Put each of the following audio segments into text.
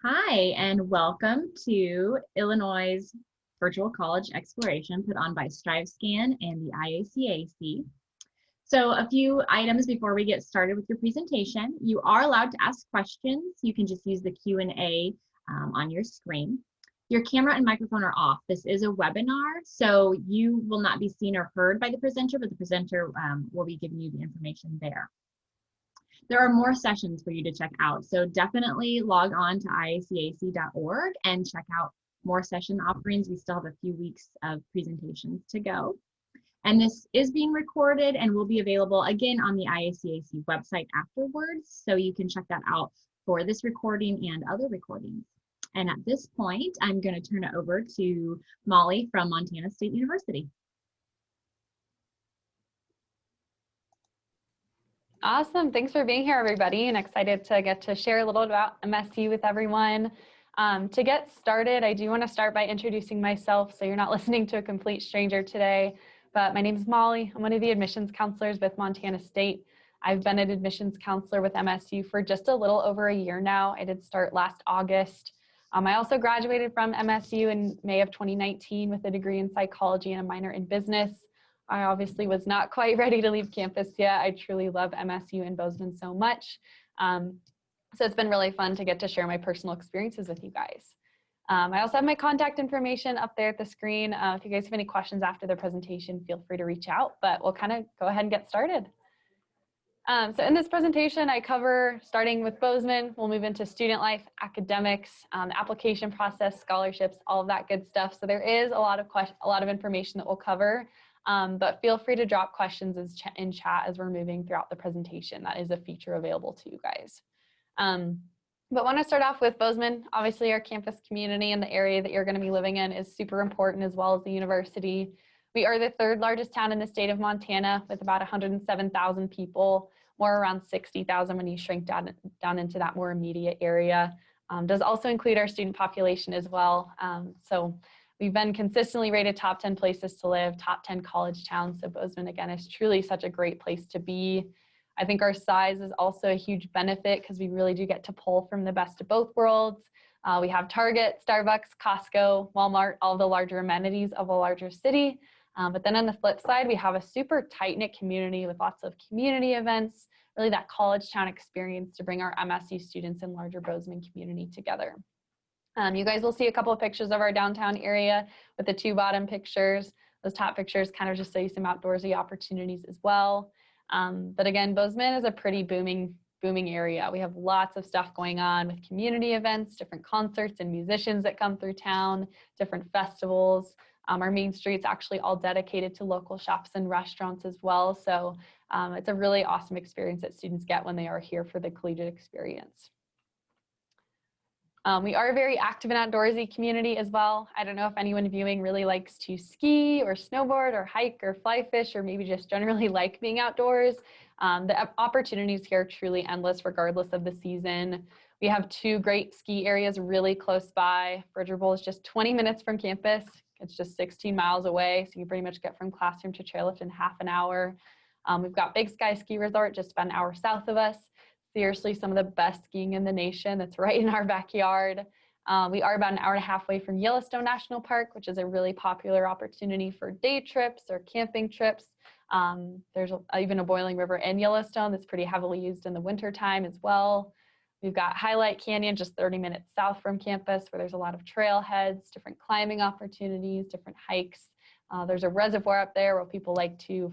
Hi, and welcome to Illinois' Virtual College Exploration put on by StriveScan and the IACAC. So a few items before we get started with your presentation. You are allowed to ask questions. You can just use the Q&A on your screen. Your camera and microphone are off. This is a webinar, so you will not be seen or heard by the presenter, but the presenter will be giving you the information there. There are more sessions for you to check out. So definitely log on to iacac.org and check out more session offerings. We still have a few weeks of presentations to go. And this is being recorded and will be available again on the IACAC website afterwards. So you can check that out for this recording and other recordings. And at this point, I'm going to turn it over to Molly from Montana State University. Awesome. Thanks for being here, everybody, and excited to get to share a little about MSU with everyone. To get started, I do want to start by introducing myself so you're not listening to a complete stranger today. But my name is Molly. I'm one of the admissions counselors with Montana State. I've been an admissions counselor with MSU for just a little over a year now. I did start last August. I also graduated from MSU in May of 2019 with a degree in psychology and a minor in business. I obviously was not quite ready to leave campus yet. I truly love MSU and Bozeman so much. So it's been really fun to get to share my personal experiences with you guys. I also have my contact information up there at the screen. If you guys have any questions after the presentation, feel free to reach out, but we'll kind of go ahead and get started. So in this presentation, I cover starting with Bozeman. We'll move into student life, academics, the application process, scholarships, all of that good stuff. So there is a lot of information that we'll cover. But feel free to drop questions in chat as we're moving throughout the presentation. That is a feature available to you guys. But want to start off with Bozeman. Obviously, our campus community and the area that you're going to be living in is super important, as well as the university. We are the third largest town in the state of Montana with about 107,000 people, more around 60,000 when you shrink down into that more immediate area. Does also include our student population as well. So we've been consistently rated top 10 places to live, top 10 college towns. So Bozeman, again, is truly such a great place to be. I think our size is also a huge benefit because we really do get to pull from the best of both worlds. We have Target, Starbucks, Costco, Walmart, all the larger amenities of a larger city. But then on the flip side, we have a super tight-knit community with lots of community events, really that college town experience to bring our MSU students and larger Bozeman community together. You guys will see a couple of pictures of our downtown area with the two bottom pictures. Those top pictures kind of just show you some outdoorsy opportunities as well. But again, Bozeman is a pretty booming area. We have lots of stuff going on with community events, different concerts and musicians that come through town, different festivals. Our main street's actually all dedicated to local shops and restaurants as well. So it's a really awesome experience that students get when they are here for the collegiate experience. We are a very active and outdoorsy community as well. I don't know if anyone viewing really likes to ski or snowboard or hike or fly fish or maybe just generally like being outdoors. The opportunities here are truly endless regardless of the season. We have two great ski areas really close by. Bridger Bowl is just 20 minutes from campus. It's just 16 miles away, so you pretty much get from classroom to chairlift in half an hour. We've got Big Sky Ski Resort just about an hour south of us. Seriously, some of the best skiing in the nation. That's right in our backyard. We are about an hour and a half away from Yellowstone National Park, which is a really popular opportunity for day trips or camping trips. There's even a boiling river in Yellowstone that's pretty heavily used in the wintertime as well. We've got Highlight Canyon just 30 minutes south from campus where there's a lot of trailheads, different climbing opportunities, different hikes. There's a reservoir up there where people like to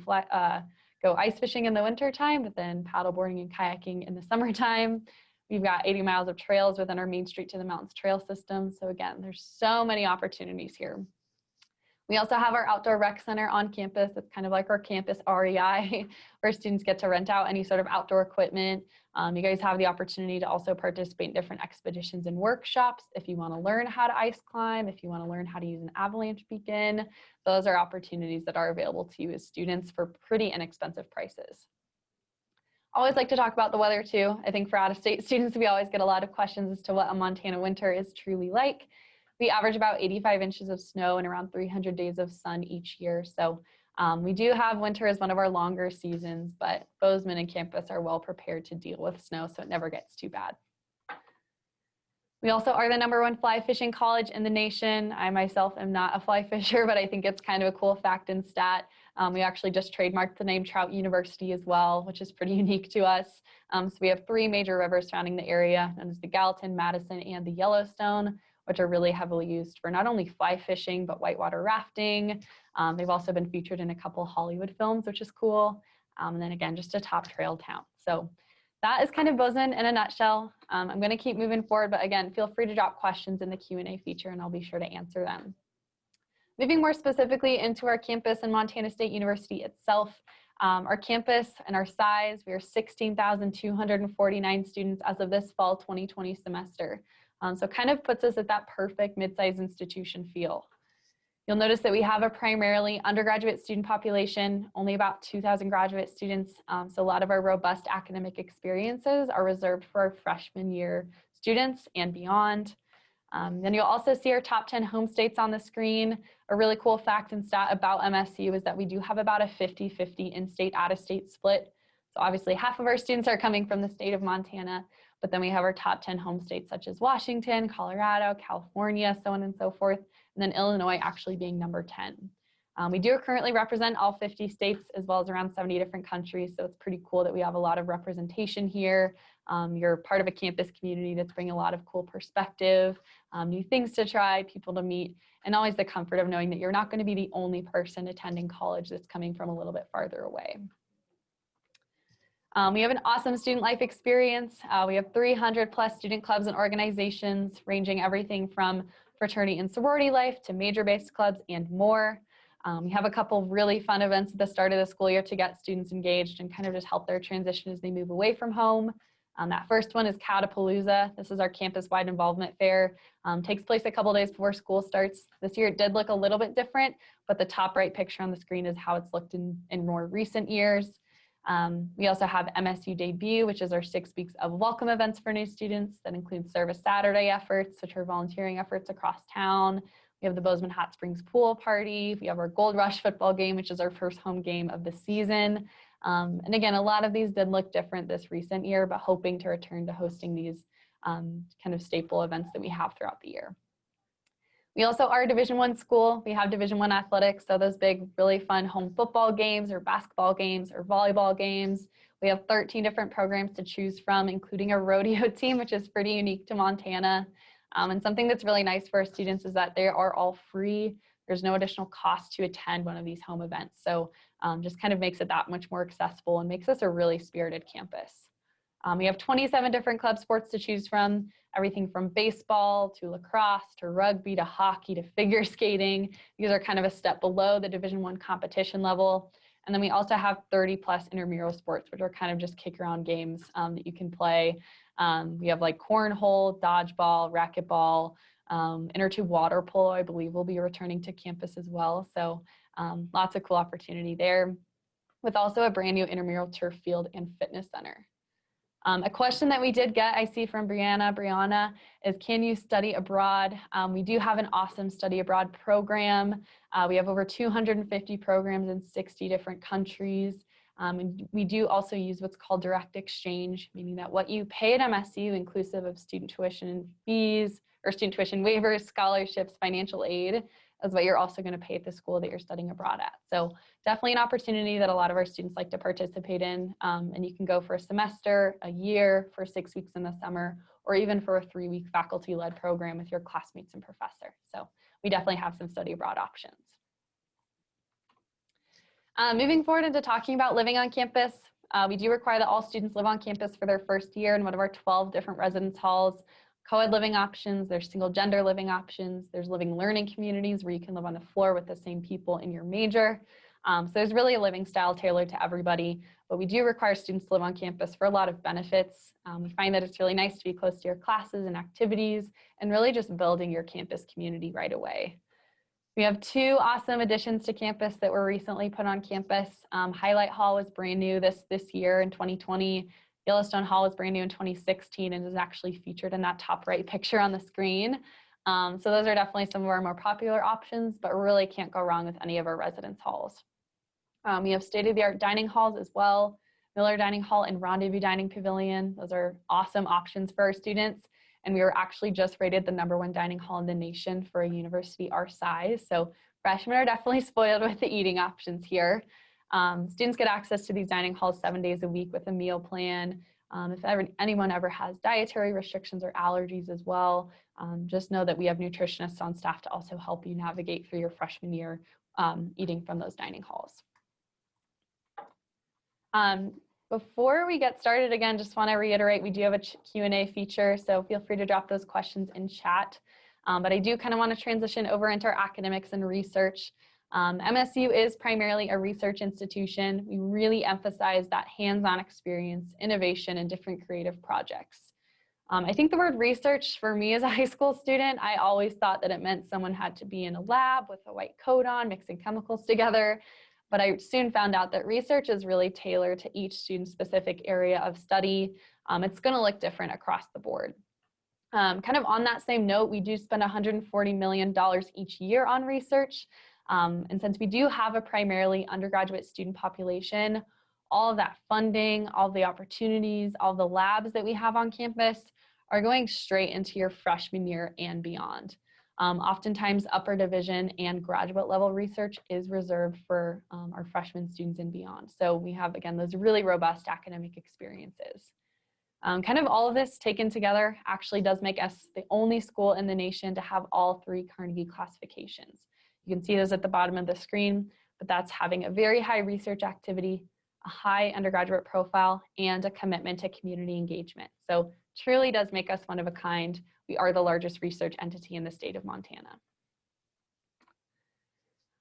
go ice fishing in the wintertime, but then paddleboarding and kayaking in the summertime. We've got 80 miles of trails within our Main Street to the Mountains trail system. So again, there's so many opportunities here. We also have our outdoor rec center on campus. It's kind of like our campus REI, where students get to rent out any sort of outdoor equipment. You guys have the opportunity to also participate in different expeditions and workshops. If you want to learn how to ice climb, if you want to learn how to use an avalanche beacon, those are opportunities that are available to you as students for pretty inexpensive prices. Always like to talk about the weather too. I think for out-of-state students, we always get a lot of questions as to what a Montana winter is truly like. We average about 85 inches of snow and around 300 days of sun each year. So we do have winter as one of our longer seasons, but Bozeman and campus are well prepared to deal with snow, so it never gets too bad. We also are the #1 fly fishing college in the nation. I myself am not a fly fisher, but I think it's kind of a cool fact and stat. We actually just trademarked the name Trout University as well, which is pretty unique to us. So we have 3 major rivers surrounding the area, known as the Gallatin, Madison, and the Yellowstone, which are really heavily used for not only fly fishing, but whitewater rafting. They've also been featured in a couple Hollywood films, which is cool. And then again, just a top trail town. So that is kind of Bozeman in a nutshell. I'm going to keep moving forward, but again, feel free to drop questions in the Q&A feature and I'll be sure to answer them. Moving more specifically into our campus and Montana State University itself, our campus and our size, we are 16,249 students as of this fall 2020 semester. So kind of puts us at that perfect mid-sized institution feel. You'll notice that we have a primarily undergraduate student population, only about 2,000 graduate students. So a lot of our robust academic experiences are reserved for our freshman year students and beyond. Then you'll also see our top 10 home states on the screen. A really cool fact and stat about MSU is that we do have about a 50-50 in-state, out-of-state split. So obviously half of our students are coming from the state of Montana, but then we have our top 10 home states such as Washington, Colorado, California, so on and so forth, and then Illinois actually being number 10. We do currently represent all 50 states as well as around 70 different countries, so it's pretty cool that we have a lot of representation here. You're part of a campus community that's bringing a lot of cool perspective, new things to try, people to meet, and always the comfort of knowing that you're not going to be the only person attending college that's coming from a little bit farther away. We have an awesome student life experience. We have 300 plus student clubs and organizations ranging everything from fraternity and sorority life to major-based clubs and more. We have a couple really fun events at the start of the school year to get students engaged and kind of just help their transition as they move away from home. That first one is Catapalooza. This is our campus-wide involvement fair. Takes place a couple days before school starts. This year it did look a little bit different, but the top right picture on the screen is how it's looked in more recent years. We also have MSU Debut, which is our 6 weeks of welcome events for new students that include Service Saturday efforts, which are volunteering efforts across town. We have the Bozeman Hot Springs Pool Party. We have our Gold Rush football game, which is our first home game of the season. And again, a lot of these did look different this recent year, but hoping to return to hosting these kind of staple events that we have throughout the year. We also are a Division I school. We have Division I athletics, so those big, really fun home football games or basketball games or volleyball games. We have 13 different programs to choose from, including a rodeo team, which is pretty unique to Montana. And something that's really nice for our students is that they are all free. There's no additional cost to attend one of these home events. So just kind of makes it that much more accessible and makes us a really spirited campus. We have 27 different club sports to choose from, everything from baseball to lacrosse to rugby to hockey to figure skating. These are kind of a step below the Division I competition level. And then we also have 30 plus intramural sports, which are kind of just kick around games that you can play. We have like cornhole, dodgeball, racquetball, inner tube water polo, I believe will be returning to campus as well. So lots of cool opportunity there, with also a brand new intramural turf field and fitness center. A question that we did get, I see from Brianna, is can you study abroad? We do have an awesome study abroad program. We have over 250 programs in 60 different countries. And we do also use what's called direct exchange, meaning that what you pay at MSU, inclusive of student tuition fees or student tuition waivers, scholarships, financial aid, is what you're also going to pay at the school that you're studying abroad at. So definitely an opportunity that a lot of our students like to participate in. And you can go for a semester, a year, for 6 weeks in the summer, or even for a 3-week faculty-led program with your classmates and professor. So we definitely have some study abroad options. Moving forward into talking about living on campus, we do require that all students live on campus for their first year in one of our 12 different residence halls. Co-ed living options, there's single gender living options, there's living learning communities where you can live on the floor with the same people in your major. So there's really a living style tailored to everybody, but we do require students to live on campus for a lot of benefits. We find that it's really nice to be close to your classes and activities and really just building your campus community right away. We have 2 awesome additions to campus that were recently put on campus. Highlight Hall was brand new this year in 2020. Yellowstone Hall was brand new in 2016 and is actually featured in that top right picture on the screen. So those are definitely some of our more popular options, but really can't go wrong with any of our residence halls. We have state-of-the-art dining halls as well, Miller Dining Hall and Rendezvous Dining Pavilion. Those are awesome options for our students. and we were actually just rated the #1 dining hall in the nation for a university our size. So freshmen are definitely spoiled with the eating options here. Students get access to these dining halls 7 days a week with a meal plan. If anyone ever has dietary restrictions or allergies as well, just know that we have nutritionists on staff to also help you navigate through your freshman year eating from those dining halls. Before we get started, again, just want to reiterate, we do have a Q&A feature, so feel free to drop those questions in chat. But I do kind of want to transition over into our academics and research. MSU is primarily a research institution. We really emphasize that hands-on experience, innovation, and different creative projects. I think the word research for me as a high school student, I always thought that it meant someone had to be in a lab with a white coat on, mixing chemicals together. But I soon found out that research is really tailored to each student's specific area of study. It's going to look different across the board. Kind of on that same note, we do spend $140 million each year on research. And since we do have a primarily undergraduate student population, all of that funding, all the opportunities, all the labs that we have on campus are going straight into your freshman year and beyond. Oftentimes, upper division and graduate level research is reserved for our freshman students and beyond. So we have, again, those really robust academic experiences. Kind of all of this taken together actually does make us the only school in the nation to have all 3 Carnegie classifications. You can see those at the bottom of the screen, but that's having a very high research activity, a high undergraduate profile, and a commitment to community engagement. So truly does make us one of a kind. We are the largest research entity in the state of Montana.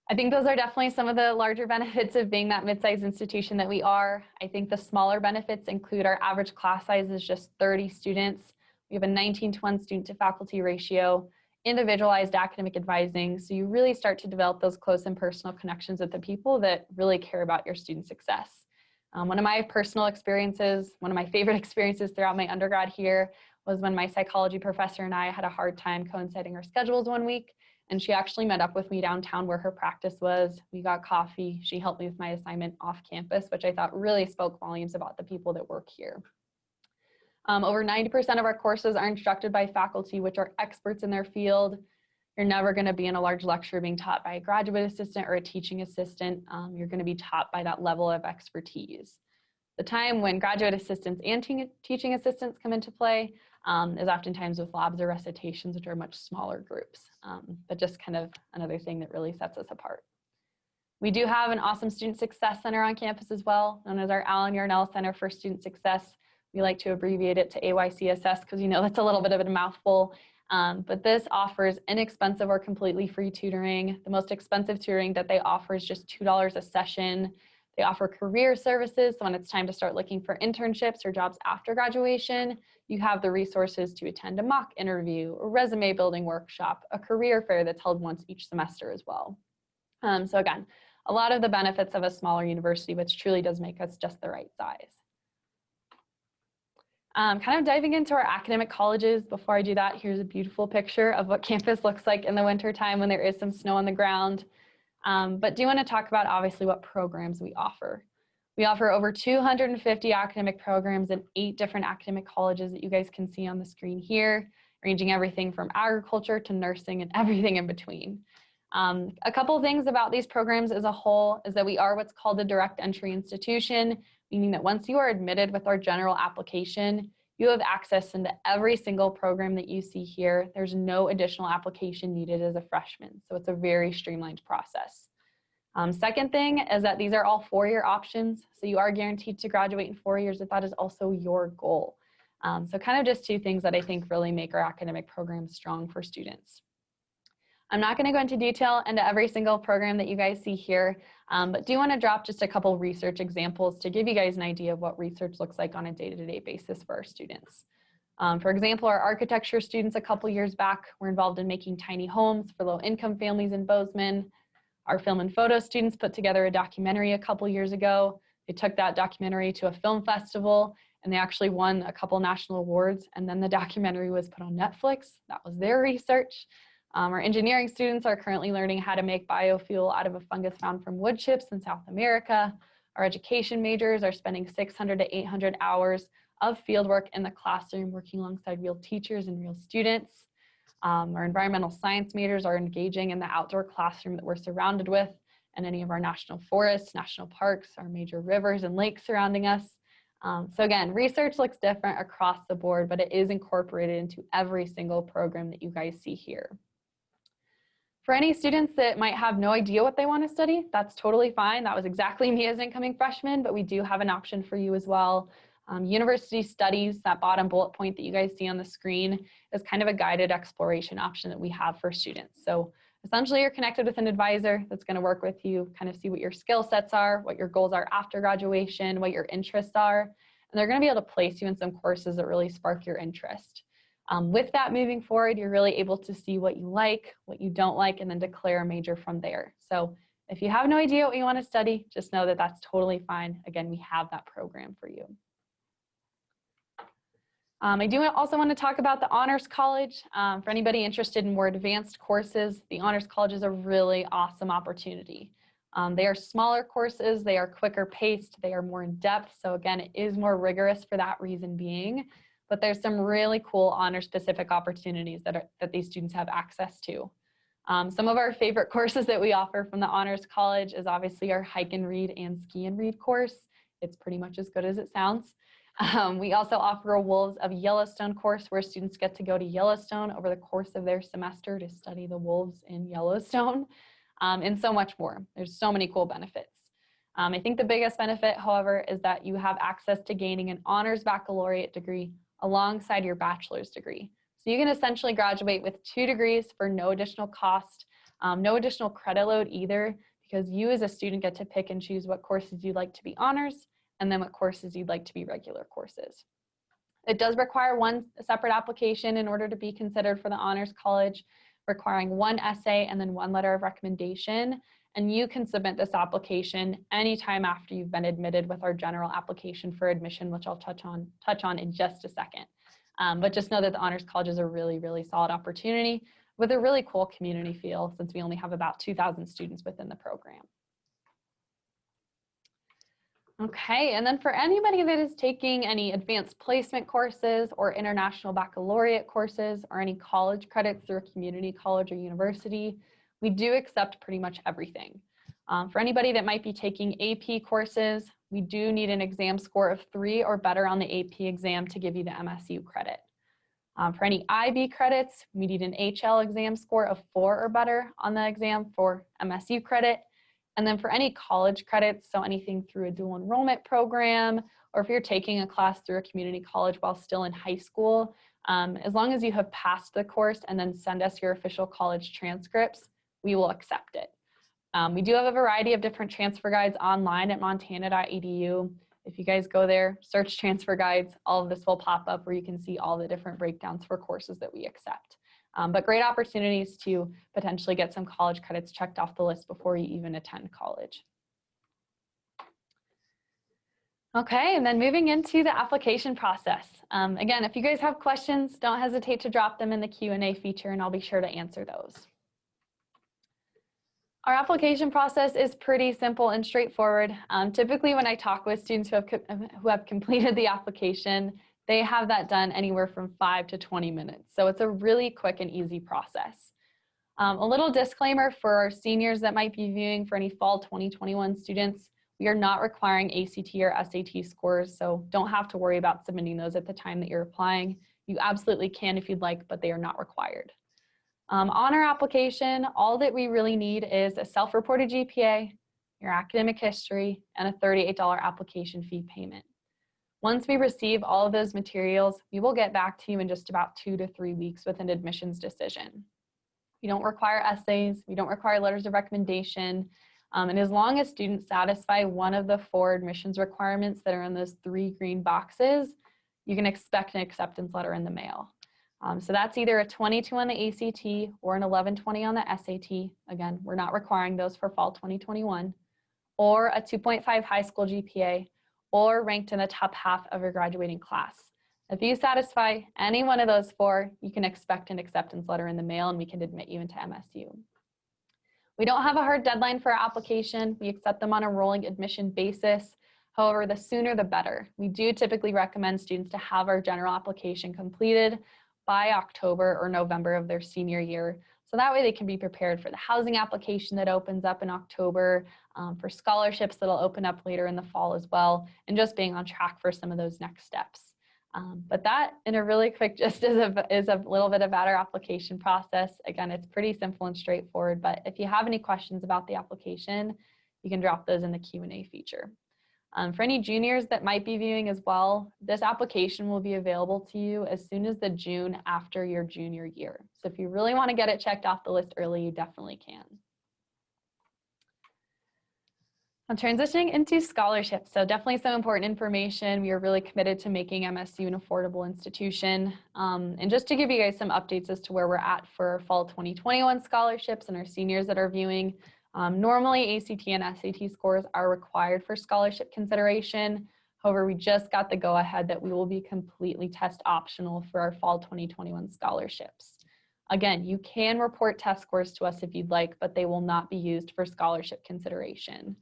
I think those are definitely some of the larger benefits of being that mid-sized institution that we are. I think the smaller benefits include our average class size is just 30 students. We have a 19-to-1 student to faculty ratio, individualized academic advising, so you really start to develop those close and personal connections with the people that really care about your student success. One of my personal experiences, one of my favorite experiences throughout my undergrad here was when my psychology professor and I had a hard time coinciding our schedules one week, and she actually met up with me downtown where her practice was. We got coffee. She helped me with my assignment off campus, which I thought really spoke volumes about the people that work here. Over 90% of our courses are instructed by faculty, which are experts in their field. You're never going to be in a large lecture being taught by a graduate assistant or a teaching assistant. You're going to be taught by that level of expertise. The time when graduate assistants and teaching assistants come into play is oftentimes with labs or recitations, which are much smaller groups, but just kind of another thing that really sets us apart. We do have an awesome Student Success Center on campus as well, known as our Allen Yarnell Center for Student Success. We like to abbreviate it to AYCSS because you know that's a little bit of a mouthful. But this offers inexpensive or completely free tutoring. The most expensive tutoring that they offer is just $2 a session. They offer career services, so when it's time to start looking for internships or jobs after graduation, you have the resources to attend a mock interview, a resume building workshop, a career fair that's held once each semester as well. So again, a lot of the benefits of a smaller university, which truly does make us just the right size. Kind of diving into our academic colleges. Before I do that, here's a beautiful picture of what campus looks like in the wintertime when there is some snow on the ground. But do want to talk about obviously what programs we offer. We offer over 250 academic programs in 8 different academic colleges that you guys can see on the screen here, ranging everything from agriculture to nursing and everything in between. A couple things about these programs as a whole is that we are what's called a direct entry institution, meaning that once you are admitted with our general application, you have access into every single program that you see here. There's no additional application needed as a freshman, so it's a very streamlined process. Second thing is that these are all 4-year options, so you are guaranteed to graduate in 4 years if that is also your goal. So kind of just 2 things that I think really make our academic programs strong for students. I'm not going to go into detail into every single program that you guys see here, but do want to drop just a couple research examples to give you guys an idea of what research looks like on a day-to-day basis for our students. For example, our architecture students a couple years back were involved in making tiny homes for low-income families in Bozeman. Our film and photo students put together a documentary a couple years ago. They took that documentary to a film festival, and they actually won a couple national awards, and then the documentary was put on Netflix. That was their research. Our engineering students are currently learning how to make biofuel out of a fungus found from wood chips in South America. Our education majors are spending 600 to 800 hours of fieldwork in the classroom, working alongside real teachers and real students. Our environmental science majors are engaging in the outdoor classroom that we're surrounded with, and any of our national forests, national parks, our major rivers and lakes surrounding us. So again, research looks different across the board, but it is incorporated into every single program that you guys see here. For any students that might have no idea what they want to study, that's totally fine. That was exactly me as an incoming freshman, but we do have an option for you as well. University studies, that bottom bullet point that you guys see on the screen, is kind of a guided exploration option that we have for students. So essentially you're connected with an advisor that's going to work with you, kind of see what your skill sets are, what your goals are after graduation, what your interests are, and they're going to be able to place you in some courses that really spark your interest. With that moving forward, you're really able to see what you like, what you don't like, and then declare a major from there. So if you have no idea what you want to study, just know that that's totally fine. Again, we have that program for you. I do also want to talk about the Honors College. For anybody interested in more advanced courses, the Honors College is a really awesome opportunity. They are smaller courses, they are quicker paced, they are more in depth. So again, it is more rigorous for that reason being, but there's some really cool honor specific opportunities that these students have access to. Some of our favorite courses that we offer from the Honors College is obviously our Hike and Read and Ski and Read course. It's pretty much as good as it sounds. We also offer a Wolves of Yellowstone course where students get to go to Yellowstone over the course of their semester to study the wolves in Yellowstone, and so much more. There's so many cool benefits. I think the biggest benefit, however, is that you have access to gaining an honors baccalaureate degree alongside your bachelor's degree. So you can essentially graduate with 2 degrees for no additional cost, no additional credit load either, because you as a student get to pick and choose what courses you'd like to be honors and then what courses you'd like to be regular courses. It does require one separate application in order to be considered for the Honors College, requiring 1 essay and then 1 letter of recommendation. And you can submit this application anytime after you've been admitted with our general application for admission, which I'll touch on in just a second. But just know that the Honors College is a really, really solid opportunity with a really cool community feel since we only have about 2,000 students within the program. Okay, and then for anybody that is taking any advanced placement courses or international baccalaureate courses or any college credits through a community college or university, we do accept pretty much everything. For anybody that might be taking AP courses, we do need an exam score of 3 or better on the AP exam to give you the MSU credit. For any IB credits, we need an HL exam score of 4 or better on the exam for MSU credit. And then for any college credits, so anything through a dual enrollment program, or if you're taking a class through a community college while still in high school, as long as you have passed the course and then send us your official college transcripts, we will accept it. We do have a variety of different transfer guides online at montana.edu. If you guys go there, search transfer guides, all of this will pop up where you can see all the different breakdowns for courses that we accept. But great opportunities to potentially get some college credits checked off the list before you even attend college. Okay, and then moving into the application process. Again, if you guys have questions, don't hesitate to drop them in the Q&A feature and I'll be sure to answer those. Our application process is pretty simple and straightforward. Typically when I talk with students who have completed the application, they have that done anywhere from 5 to 20 minutes. So it's a really quick and easy process. A little disclaimer for our seniors that might be viewing for any fall 2021 students, we are not requiring ACT or SAT scores, so don't have to worry about submitting those at the time that you're applying. You absolutely can if you'd like, but they are not required. On our application, all that we really need is a self-reported GPA, your academic history, and a $38 application fee payment. Once we receive all of those materials, we will get back to you in just about 2 to 3 weeks with an admissions decision. We don't require essays, we don't require letters of recommendation, and as long as students satisfy one of the 4 admissions requirements that are in those 3 green boxes, you can expect an acceptance letter in the mail. So that's either a 22 on the ACT or an 1120 on the SAT. Again, we're not requiring those for fall 2021, or a 2.5 high school GPA, or ranked in the top half of your graduating class. If you satisfy any one of those 4, you can expect an acceptance letter in the mail and we can admit you into MSU. We don't have a hard deadline for our application. We accept them on a rolling admission basis. However, the sooner the better. We do typically recommend students to have our general application completed by October or November of their senior year. So that way they can be prepared for the housing application that opens up in October, for scholarships that'll open up later in the fall as well, and just being on track for some of those next steps. But that, in a really quick gist, is a little bit about our application process. Again, it's pretty simple and straightforward, but if you have any questions about the application, you can drop those in the Q&A feature. For any juniors that might be viewing as well, this application will be available to you as soon as the June after your junior year. So if you really want to get it checked off the list early, you definitely can. I'm transitioning into scholarships. So definitely some important information. We are really committed to making MSU an affordable institution. And just to give you guys some updates as to where we're at for our fall 2021 scholarships and our seniors that are viewing. Normally ACT and SAT scores are required for scholarship consideration. However, we just got the go ahead that we will be completely test optional for our fall 2021 scholarships. Again, you can report test scores to us if you'd like, but they will not be used for scholarship consideration.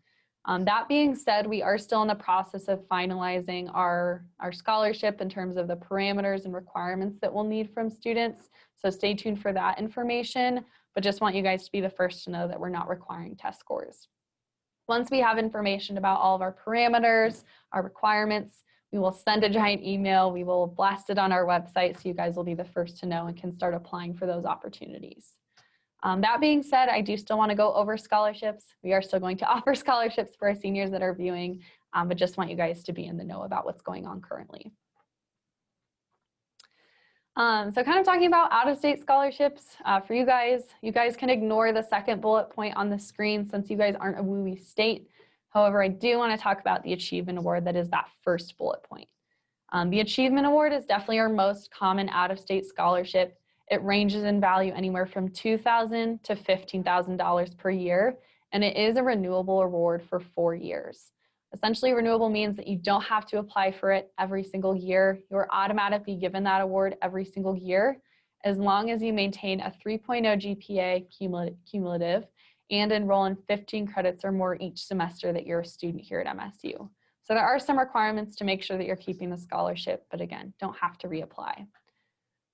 That being said, we are still in the process of finalizing our scholarship in terms of the parameters and requirements that we'll need from students. So stay tuned for that information, but just want you guys to be the first to know that we're not requiring test scores. Once we have information about all of our parameters, our requirements, we will send a giant email. We will blast it on our website so you guys will be the first to know and can start applying for those opportunities. That being said, I do still want to go over scholarships. We are still going to offer scholarships for our seniors that are viewing, but just want you guys to be in the know about what's going on currently. So kind of talking about out-of-state scholarships for you guys can ignore the second bullet point on the screen since you guys aren't a WUI state. However, I do want to talk about the Achievement Award that is that first bullet point. The Achievement Award is definitely our most common out-of-state scholarship. It ranges in value anywhere from $2,000 to $15,000 per year, and it is a renewable award for 4 years. Essentially, renewable means that you don't have to apply for it every single year. You're automatically given that award every single year, as long as you maintain a 3.0 GPA cumulative and enroll in 15 credits or more each semester that you're a student here at MSU. So there are some requirements to make sure that you're keeping the scholarship, but again, don't have to reapply.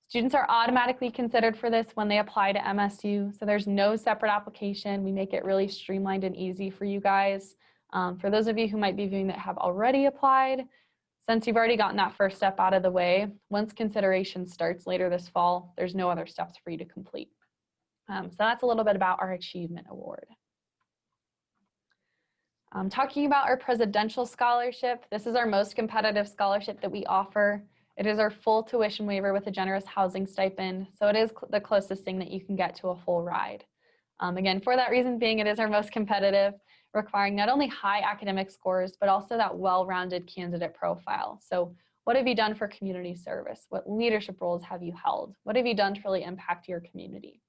Students are automatically considered for this when they apply to MSU, so there's no separate application. We make it really streamlined and easy for you guys. For those of you who might be viewing that have already applied, since you've already gotten that first step out of the way, once consideration starts later this fall, there's no other steps for you to complete. So that's a little bit about our Achievement Award. Talking about our Presidential Scholarship, this is our most competitive scholarship that we offer. It is our full tuition waiver with a generous housing stipend, so it is the closest thing that you can get to a full ride. Again, for that reason being, it is our most competitive, requiring not only high academic scores, but also that well-rounded candidate profile. So what have you done for community service? What leadership roles have you held? What have you done to really impact your community?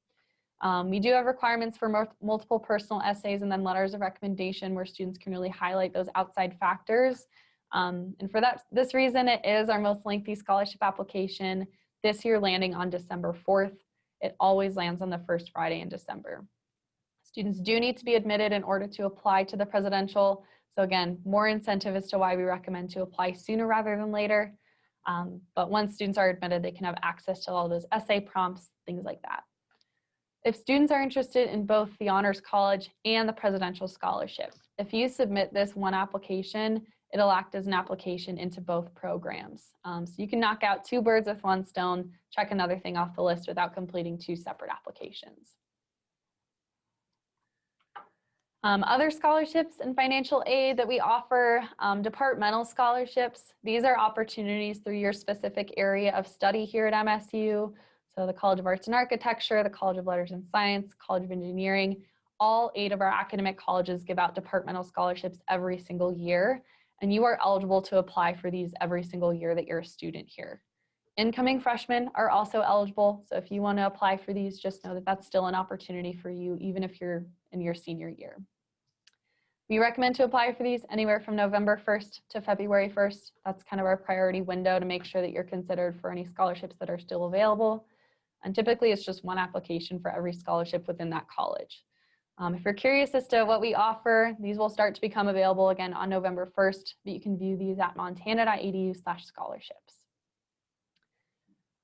We do have requirements for multiple personal essays and then letters of recommendation where students can really highlight those outside factors. And for this reason, it is our most lengthy scholarship application, this year landing on December 4th. It always lands on the first Friday in December. Students do need to be admitted in order to apply to the Presidential. So again, more incentive as to why we recommend to apply sooner rather than later. But once students are admitted, they can have access to all those essay prompts, things like that. If students are interested in both the Honors College and the Presidential Scholarship, if you submit this one application, it'll act as an application into both programs. So you can knock out 2 birds with 1 stone, check another thing off the list without completing 2 separate applications. Other scholarships and financial aid that we offer, departmental scholarships. These are opportunities through your specific area of study here at MSU. So the College of Arts and Architecture, the College of Letters and Science, College of Engineering, all 8 of our academic colleges give out departmental scholarships every single year. And you are eligible to apply for these every single year that you're a student here. Incoming freshmen are also eligible. So if you want to apply for these, just know that that's still an opportunity for you, even if you're in your senior year. We recommend to apply for these anywhere from November 1st to February 1st. That's kind of our priority window to make sure that you're considered for any scholarships that are still available. And typically it's just 1 application for every scholarship within that college. If you're curious as to what we offer, these will start to become available again on November 1st, but you can view these at montana.edu/scholarships.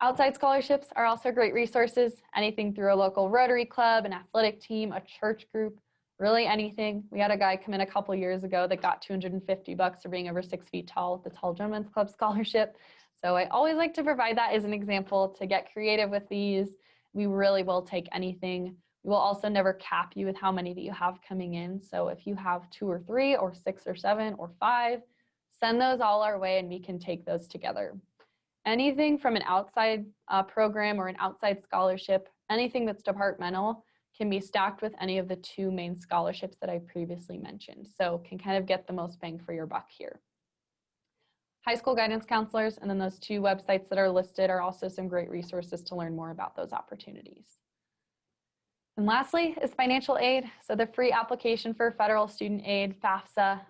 Outside scholarships are also great resources, anything through a local Rotary Club, an athletic team, a church group, really anything. We had a guy come in a couple years ago that got $250 for being over 6 feet tall with the Tall Gentlemen's Club scholarship. So I always like to provide that as an example to get creative with these. We really will take anything. We will also never cap you with how many that you have coming in. So if you have 2 or 3 or 6 or 7 or 5, send those all our way and we can take those together. Anything from an outside program or an outside scholarship, anything that's departmental can be stacked with any of the 2 main scholarships that I previously mentioned. So can kind of get the most bang for your buck here. High school guidance counselors and then those 2 websites that are listed are also some great resources to learn more about those opportunities. And lastly is financial aid. So the free application for federal student aid, FAFSA,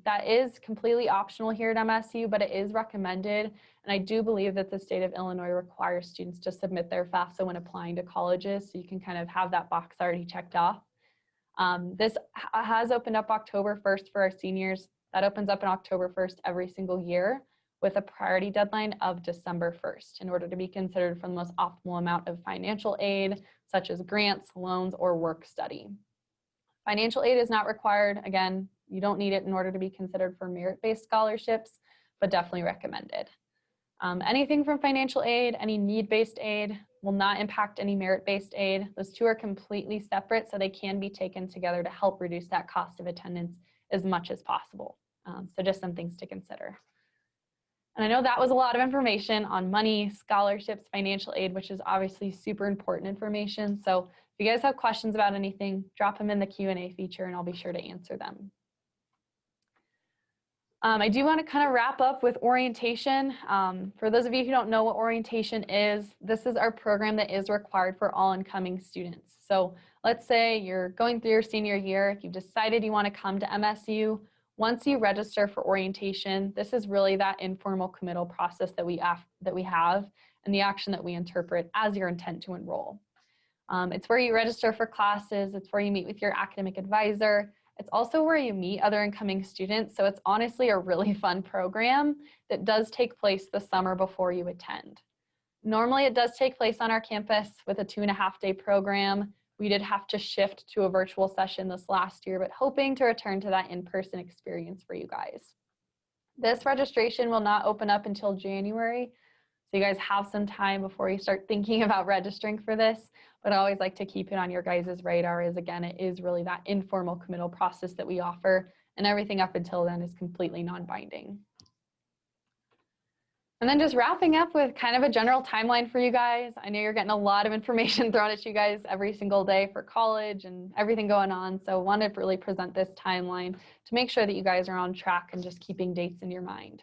that is completely optional here at MSU, but it is recommended. And I do believe that the state of Illinois requires students to submit their FAFSA when applying to colleges. So you can kind of have that box already checked off. This has opened up October 1st for our seniors. That opens up on October 1st every single year with a priority deadline of December 1st in order to be considered for the most optimal amount of financial aid, such as grants, loans, or work study. Financial aid is not required. Again, you don't need it in order to be considered for merit-based scholarships, but definitely recommended. Anything from financial aid, any need-based aid will not impact any merit-based aid. Those 2 are completely separate, so they can be taken together to help reduce that cost of attendance as much as possible. So just some things to consider. And I know that was a lot of information on money, scholarships, financial aid, which is obviously super important information. So if you guys have questions about anything, drop them in the Q&A feature and I'll be sure to answer them. I do want to kind of wrap up with orientation. For those of you who don't know what orientation is, this is our program that is required for all incoming students. So let's say you're going through your senior year, if you've decided you want to come to MSU, once you register for orientation, this is really that informal committal process that we have and the action that we interpret as your intent to enroll. It's where you register for classes, it's where you meet with your academic advisor, it's also where you meet other incoming students, so it's honestly a really fun program that does take place the summer before you attend. Normally it does take place on our campus with a 2.5-day program. We did have to shift to a virtual session this last year, but hoping to return to that in-person experience for you guys. This registration will not open up until January, so you guys have some time before you start thinking about registering for this, but I always like to keep it on your guys' radar as, again, it is really that informal committal process that we offer, and everything up until then is completely non-binding. And then just wrapping up with kind of a general timeline for you guys. I know you're getting a lot of information thrown at you guys every single day for college and everything going on. So I wanted to really present this timeline to make sure that you guys are on track and just keeping dates in your mind.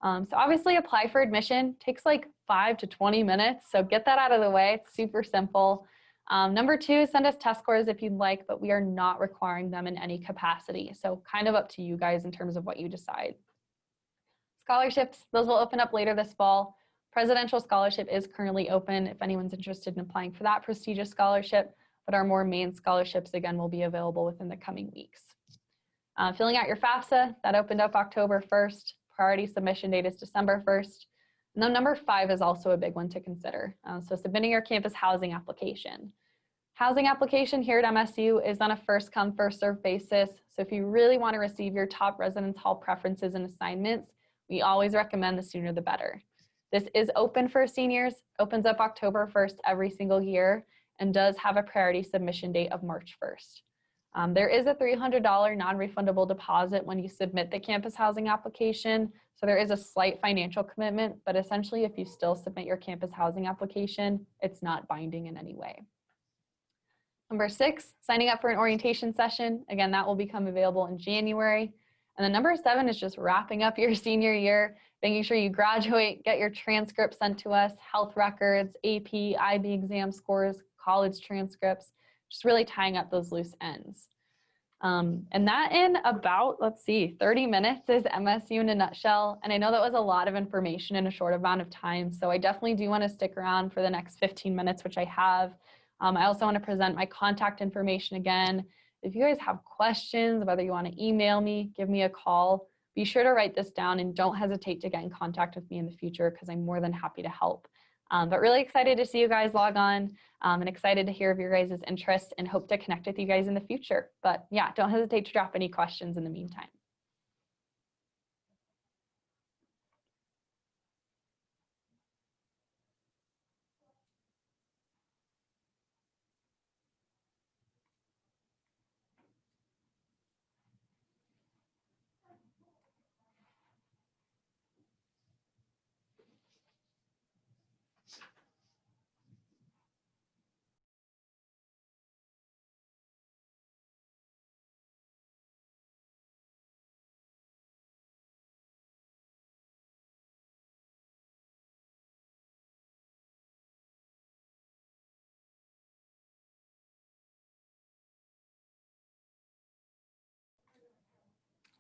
So obviously apply for admission takes like 5 to 20 minutes. So get that out of the way. It's super simple. Number 2, send us test scores if you'd like, but we are not requiring them in any capacity. So kind of up to you guys in terms of what you decide. Scholarships, those will open up later this fall. Presidential scholarship is currently open if anyone's interested in applying for that prestigious scholarship, but our more main scholarships, again, will be available within the coming weeks. Filling out your FAFSA, that opened up October 1st. Priority submission date is December 1st. And then number 5 is also a big one to consider. So submitting your campus housing application. Housing application here at MSU is on a first come, first served basis. So if you really want to receive your top residence hall preferences and assignments, we always recommend the sooner the better. This is open for seniors, opens up October 1st every single year, and does have a priority submission date of March 1st. There is a $300 non-refundable deposit when you submit the campus housing application, so there is a slight financial commitment, but essentially if you still submit your campus housing application, it's not binding in any way. Number 6, signing up for an orientation session. Again, that will become available in January. And then number 7 is just wrapping up your senior year, making sure you graduate, get your transcripts sent to us, health records, AP, IB exam scores, college transcripts, just really tying up those loose ends. And that in about, 30 minutes is MSU in a nutshell. And I know that was a lot of information in a short amount of time. So I definitely do want to stick around for the next 15 minutes, which I have. I also want to present my contact information again. If you guys have questions, whether you want to email me, give me a call, be sure to write this down and don't hesitate to get in contact with me in the future because I'm more than happy to help. But really excited to see you guys log on and excited to hear of your guys' interest and hope to connect with you guys in the future. But yeah, don't hesitate to drop any questions in the meantime.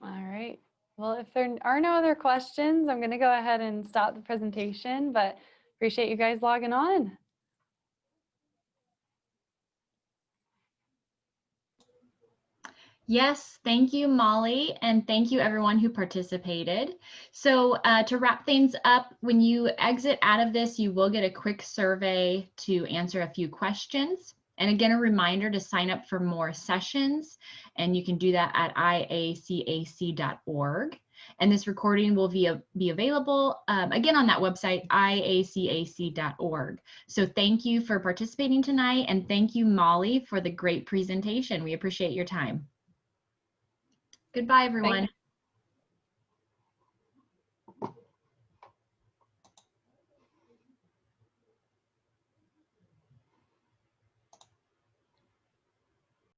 All right. Well, if there are no other questions, I'm going to go ahead and stop the presentation, but appreciate you guys logging on. Yes, thank you, Molly, and thank you everyone who participated. So to wrap things up, when you exit out of this, you will get a quick survey to answer a few questions. And again, a reminder to sign up for more sessions, and you can do that at IACAC.org. And this recording will be available again on that website, IACAC.org. So thank you for participating tonight, and thank you, Molly, for the great presentation. We appreciate your time. Goodbye, everyone.